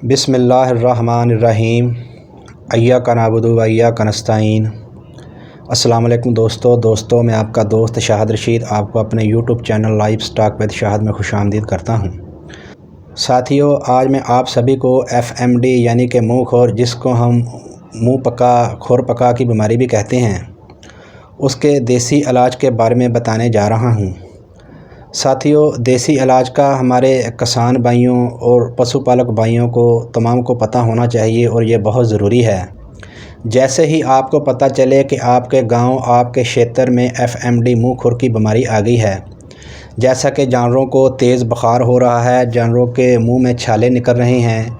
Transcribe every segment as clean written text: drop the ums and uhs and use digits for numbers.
बिस्मिल्लाहिर्रहमानिर्रहीम। इय्याका नअबुदु व इय्याका नस्तईन। अस्सलाम वालेकुम दोस्तों, मैं आपका दोस्त शाहिद रशीद आपको अपने YouTube channel life stock with Shahid में खुशामदीद करता हूँ। साथियों, आज मैं आप सभी को FMD यानी कि मुँह खोर, जिसको हम मुँह पका खोर पका की बीमारी भी कहते हैं, उसके देसी इलाज के बारे में बताने जा रहा हूँ। साथियों, देसी इलाज का हमारे किसान भाइयों और पशुपालक भाइयों को तमाम को पता होना चाहिए और ये बहुत ज़रूरी है। जैसे ही आपको पता चले कि आपके गांव, आपके क्षेत्र में FMD मुँह खुर की बीमारी आ गई है, जैसा कि जानवरों को तेज़ बुखार हो रहा है, जानवरों के मुंह में छाले निकल रहे हैं,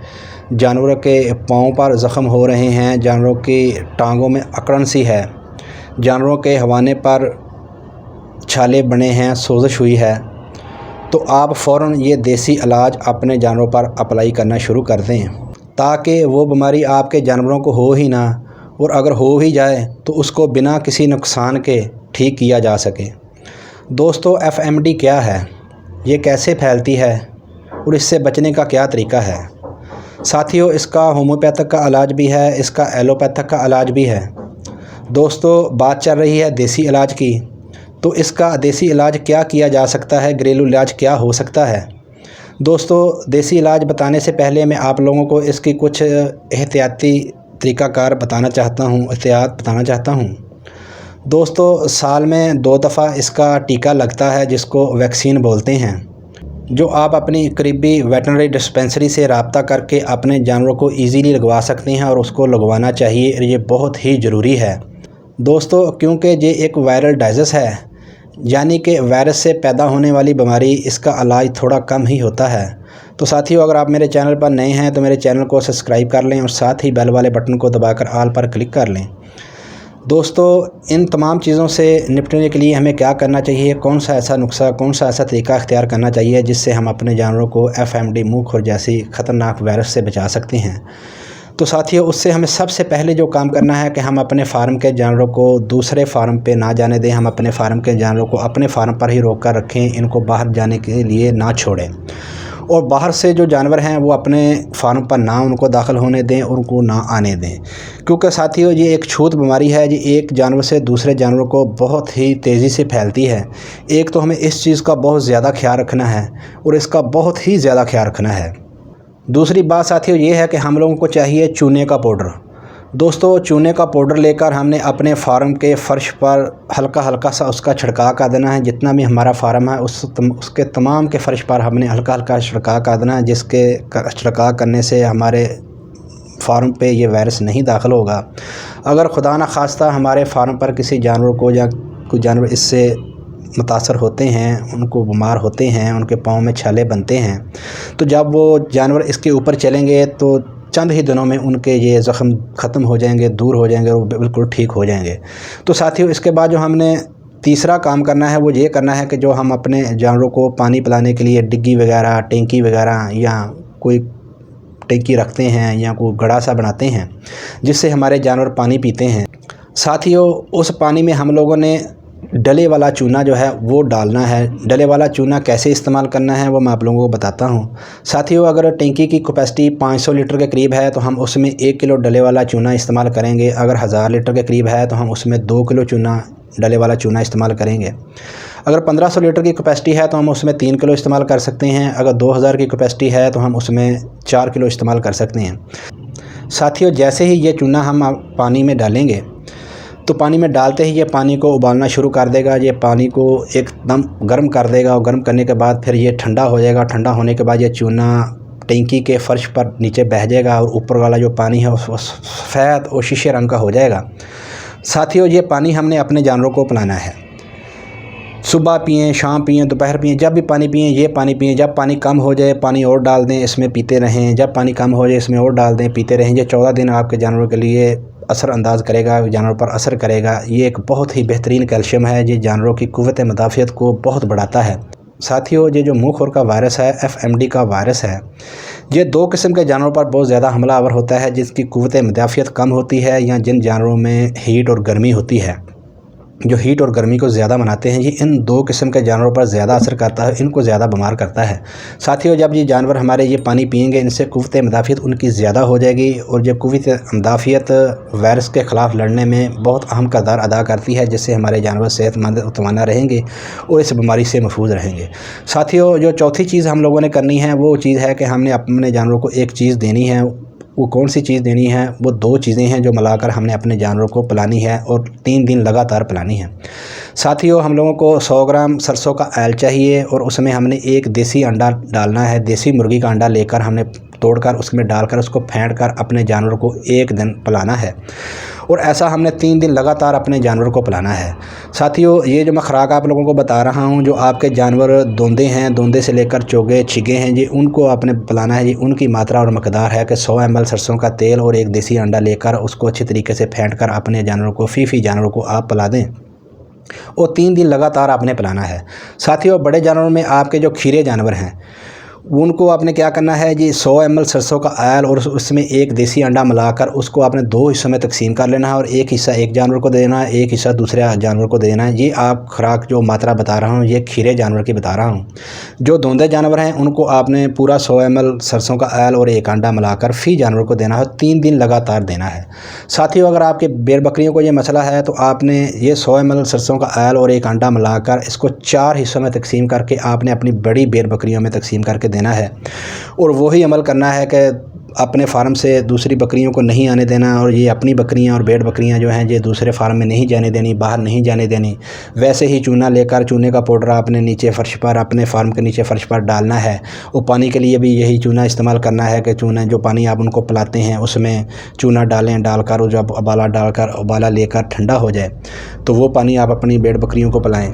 जानवरों के पाँव पर ज़ख़म हो रहे हैं, जानवरों की टांगों में अकड़न सी है, जानवरों के हवाने पर छाले बने हैं, सोजिश हुई है, तो आप फ़ौरन ये देसी इलाज अपने जानवरों पर अप्लाई करना शुरू कर दें, ताकि वो बीमारी आपके जानवरों को हो ही ना, और अगर हो ही जाए तो उसको बिना किसी नुकसान के ठीक किया जा सके। दोस्तों, FMD क्या है, ये कैसे फैलती है और इससे बचने का क्या तरीका है। साथियों, इसका होम्योपैथिक का इलाज भी है, इसका एलोपैथिक का इलाज भी है। दोस्तों, बात चल रही है देसी इलाज की, तो इसका देसी इलाज क्या किया जा सकता है, घरेलू इलाज क्या हो सकता है। दोस्तों, देसी इलाज बताने से पहले मैं आप लोगों को इसकी कुछ एहतियाती तरीक़ाकार बताना चाहता हूँ। दोस्तों, साल में 2 दफ़ा इसका टीका लगता है, जिसको वैक्सीन बोलते हैं, जो आप अपनी करीबी वेटरनरी डिस्पेंसरी से रब्ता करके अपने जानवरों को ईज़िली लगवा सकते हैं और उसको लगवाना चाहिए, और ये बहुत ही ज़रूरी है। दोस्तों, क्योंकि ये एक वायरल डाइज़स है, यानी कि वायरस से पैदा होने वाली बीमारी, इसका इलाज थोड़ा कम ही होता है। तो साथियों, अगर आप मेरे चैनल पर नए हैं तो मेरे चैनल को सब्सक्राइब कर लें और साथ ही बेल वाले बटन को दबाकर ऑल पर क्लिक कर लें। दोस्तों, इन तमाम चीज़ों से निपटने के लिए हमें क्या करना चाहिए, कौन सा ऐसा नुस्खा, कौन सा ऐसा तरीका अख्तियार करना चाहिए जिससे हम अपने जानवरों को FMD मुँह खुर जैसी ख़तरनाक वायरस से बचा सकते हैं। तो साथियों, उससे हमें सबसे पहले जो काम करना है कि हम अपने फार्म के जानवरों को दूसरे फार्म पे ना जाने दें, हम अपने फार्म के जानवरों को अपने फार्म पर ही रोक कर रखें, इनको बाहर जाने के लिए ना छोड़ें, और बाहर से जो जानवर हैं वो अपने फार्म पर ना उनको दाखिल होने दें और उनको ना आने दें, क्योंकि साथियों, ये एक छूत बीमारी है, ये एक जानवर से दूसरे जानवर को बहुत ही तेज़ी से फैलती है। एक तो हमें इस चीज़ का बहुत ज़्यादा ख्याल रखना है और इसका बहुत ही ज़्यादा ख्याल रखना है। दूसरी बात साथियों ये है कि हम लोगों को चाहिए चूने का पाउडर। दोस्तों, चूने का पाउडर लेकर हमने अपने फार्म के फ़र्श पर हल्का हल्का सा उसका छिड़काव कर देना है। जितना भी हमारा फार्म है उसके तमाम के फ़र्श पर हमने हल्का हल्का छिड़काव कर देना है, जिसके छिड़काव करने से हमारे फार्म पे ये वायरस नहीं दाखिल होगा। अगर खुदा न खास्ता हमारे फार्म पर किसी जानवर को या कोई जानवर इससे मुतासर होते हैं, उनको बीमार होते हैं, उनके पाँव में छाले बनते हैं, तो जब वो जानवर इसके ऊपर चलेंगे तो चंद ही दिनों में उनके ये ज़ख़म ख़त्म हो जाएंगे, दूर हो जाएंगे और वो बिल्कुल ठीक हो जाएंगे। तो साथियों, इसके बाद जो हमने तीसरा काम करना है वो ये करना है कि जो हम अपने जानवरों को पानी पिलाने के लिए डिग्गी वगैरह, टैंकी वगैरह या कोई टैंकी रखते हैं या कोई गड़ा सा बनाते हैं जिससे हमारे जानवर पानी पीते हैं। साथियों, उस पानी में हम लोगों ने डले वाला चूना जो है वो डालना है। डले वाला चूना कैसे इस्तेमाल करना है वो मैं आप लोगों को बताता हूँ। साथियों, अगर टैंकी की कैपेसिटी 500 लीटर के करीब है तो हम उसमें 1 किलो डले वाला चूना इस्तेमाल करेंगे। अगर 1000 लीटर के करीब है तो हम उसमें 2 किलो डले वाला चूना इस्तेमाल करेंगे। अगर 1500 लीटर की कैपेसिटी है तो हम उसमें 3 किलो इस्तेमाल कर सकते हैं। अगर 2000 की कैपेसिटी है तो हम उसमें 4 किलो इस्तेमाल कर सकते हैं। साथियों, जैसे ही ये चूना हम पानी में डालेंगे तो पानी में डालते ही ये पानी को उबालना शुरू कर देगा। ये पानी को एकदम गर्म कर देगा और गर्म करने के बाद फिर ये ठंडा हो जाएगा। ठंडा होने के बाद ये चूना टैंकी के फ़र्श पर नीचे बह जाएगा और ऊपर वाला जो पानी है वो सफ़ेद और शीशे रंग का हो जाएगा। साथियों, ये पानी हमने अपने जानवरों को पिलाना है। सुबह पिएं, शाम पिएं, दोपहर पिएं, जब भी पानी पिएं ये पानी पिएं। जब पानी कम हो जाए पानी और डाल दें, इसमें पीते रहें। जब पानी कम हो जाए इसमें और डाल दें, पीते रहें। ये 14 दिन आपके जानवरों के लिए असर अंदाज़ करेगा, जानवर पर असर करेगा। ये एक बहुत ही बेहतरीन कैल्शियम है, ये जानवरों की कुव्वत मुदाफ़ियत को बहुत बढ़ाता है। साथियों, ये जो मुँह खुर का वायरस है, FMD का वायरस है, ये 2 किस्म के जानवरों पर बहुत ज़्यादा हमलावर होता है, जिसकी कुव्वत मुदाफ़ियत कम होती है या जिन जानवरों में हीट और गर्मी होती है। जो हीट और गर्मी को ज़्यादा मनाते हैं, ये इन 2 किस्म के जानवरों पर ज़्यादा असर करता है, इनको ज़्यादा बीमार करता है। साथियों, जब ये जानवर हमारे ये पानी पिएंगे, इनसे क़ुव्वत मुदाफ़ियत उनकी ज़्यादा हो जाएगी और जब क़ुव्वत मुदाफ़ियत वायरस के ख़िलाफ़ लड़ने में बहुत अहम किरदार अदा करती है, जिससे हमारे जानवर सेहतमंद और तवाना रहेंगे और इस बीमारी से महफूज रहेंगे। साथियों, जो चौथी चीज़ हम लोगों ने करनी है वो चीज़ है कि हमने अपने जानवरों को एक चीज़ देनी है। वो कौन सी चीज़ देनी है? वो 2 चीज़ें हैं जो मिलाकर हमने अपने जानवरों को पिलानी है और 3 दिन लगातार पिलानी है। साथियों, हम लोगों को 100 ग्राम सरसों का ऑयल चाहिए और उसमें हमने एक देसी अंडा डालना है। देसी मुर्गी का अंडा लेकर हमने तोड़कर उसमें डालकर उसको फेंट कर अपने जानवरों को 1 दिन पिलाना है और ऐसा हमने 3 दिन लगातार अपने जानवरों को पिलाना है। साथियों, ये जो मैं खुराक आप लोगों को बता रहा हूँ, जो आपके जानवर दोंदे हैं, दोंदे से लेकर चोगे छिगे हैं जी, उनको आपने पिलाना है जी। उनकी मात्रा और मकदार है कि 100 ml सरसों का तेल और एक देसी अंडा लेकर उसको अच्छी तरीके से फेंट कर अपने जानवरों को फी जानवरों को आप पिला दें और 3 दिन लगातार आपने पिलाना है। साथियों, बड़े जानवरों में आपके जो खीरे जानवर हैं उनको आपने क्या करना है जी, 100 ml सरसों का ऑयल और उसमें एक देसी अंडा मिलाकर उसको आपने 2 हिस्सों में तकसीम कर लेना है और एक हिस्सा एक जानवर को देना है, एक हिस्सा दूसरे जानवर को देना है। ये आप खुराक जो मात्रा बता रहा हूँ, ये खीरे जानवर की बता रहा हूँ। जो दोंदे जानवर हैं उनको आपने पूरा 100 ml सरसों का ऑयल और एक अंडा मिलाकर फी जानवर को देना है, 3 दिन लगातार देना है। साथियों, अगर आपके भेड़ बकरियों को ये मसला है तो आपने ये 100 ml सरसों का ऑयल और एक अंडा मिलाकर इसको 4 हिस्सों में तकसीम करके आपने अपनी बड़ी भेड़ बकरियों में तकसीम करके देना है और वही अमल करना है कि अपने फार्म से दूसरी बकरियों को नहीं आने देना और ये अपनी बकरियां और भेड़ बकरियां जो हैं ये दूसरे फार्म में नहीं जाने देनी, बाहर नहीं जाने देनी। वैसे ही चूना लेकर चूने का पाउडर आपने नीचे फर्श पर, अपने फार्म के नीचे फर्श पर डालना है और पानी के लिए भी यही चूना इस्तेमाल करना है कि चूना जो पानी आप उनको पिलाते हैं उसमें चूना डालकर जब उबाला लेकर ठंडा हो जाए तो वो पानी आप अपनी भेड़ बकरियों को पिलाएँ।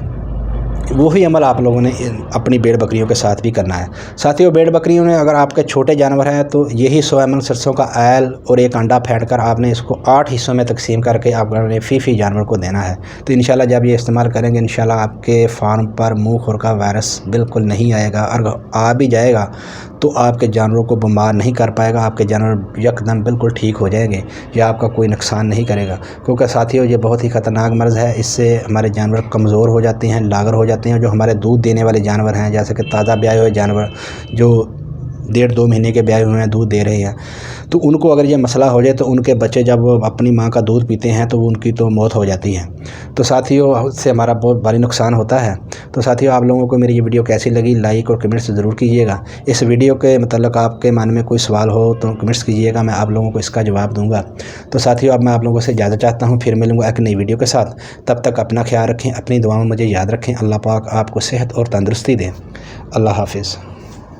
वही अमल आप लोगों ने अपनी भेड़ बकरियों के साथ भी करना है। साथियों, भेड़ बकरियों में अगर आपके छोटे जानवर हैं तो यही 100 ml सरसों का ऑयल और एक अंडा फेंट कर आपने इसको 8 हिस्सों में तकसीम करके आपने फी जानवर को देना है। तो इंशाल्लाह जब ये इस्तेमाल करेंगे, इंशाल्लाह आपके फार्म पर मुँह खुर का वायरस बिल्कुल नहीं आएगा। और आ भी जाएगा तो आपके जानवरों को बीमार नहीं कर पाएगा, आपके जानवर यकदम बिल्कुल ठीक हो जाएंगे, या आपका कोई नुकसान नहीं करेगा। क्योंकि साथियों, ये बहुत ही ख़तरनाक मर्ज़ है। इससे हमारे जानवर कमज़ोर हो जाते हैं, लागर हो जाते हैं। जो हमारे दूध देने वाले जानवर हैं, जैसे कि ताज़ा ब्याए हुए जानवर जो 1.5-2 महीने के ब्याए हुए हैं, दूध दे रहे हैं, तो उनको अगर ये मसला हो जाए तो उनके बच्चे जब अपनी माँ का दूध पीते हैं तो उनकी तो मौत हो जाती है। तो साथियों, उससे हमारा बहुत भारी नुकसान होता है। तो साथियों, आप लोगों को मेरी ये वीडियो कैसी लगी, लाइक और कमेंट्स ज़रूर कीजिएगा। इस वीडियो के मतलब आपके मन में कोई सवाल हो तो कमेंट्स कीजिएगा, मैं आप लोगों को इसका जवाब दूँगा। तो साथियों, अब मैं आप लोगों से इजाज़त चाहता हूँ, फिर मिलूँगा एक नई वीडियो के साथ। तब तक अपना ख्याल रखें, अपनी दुआओं में मुझे याद रखें। अल्लाह पाक आपको सेहत और तंदुरुस्ती दें। अल्लाह हाफिज़।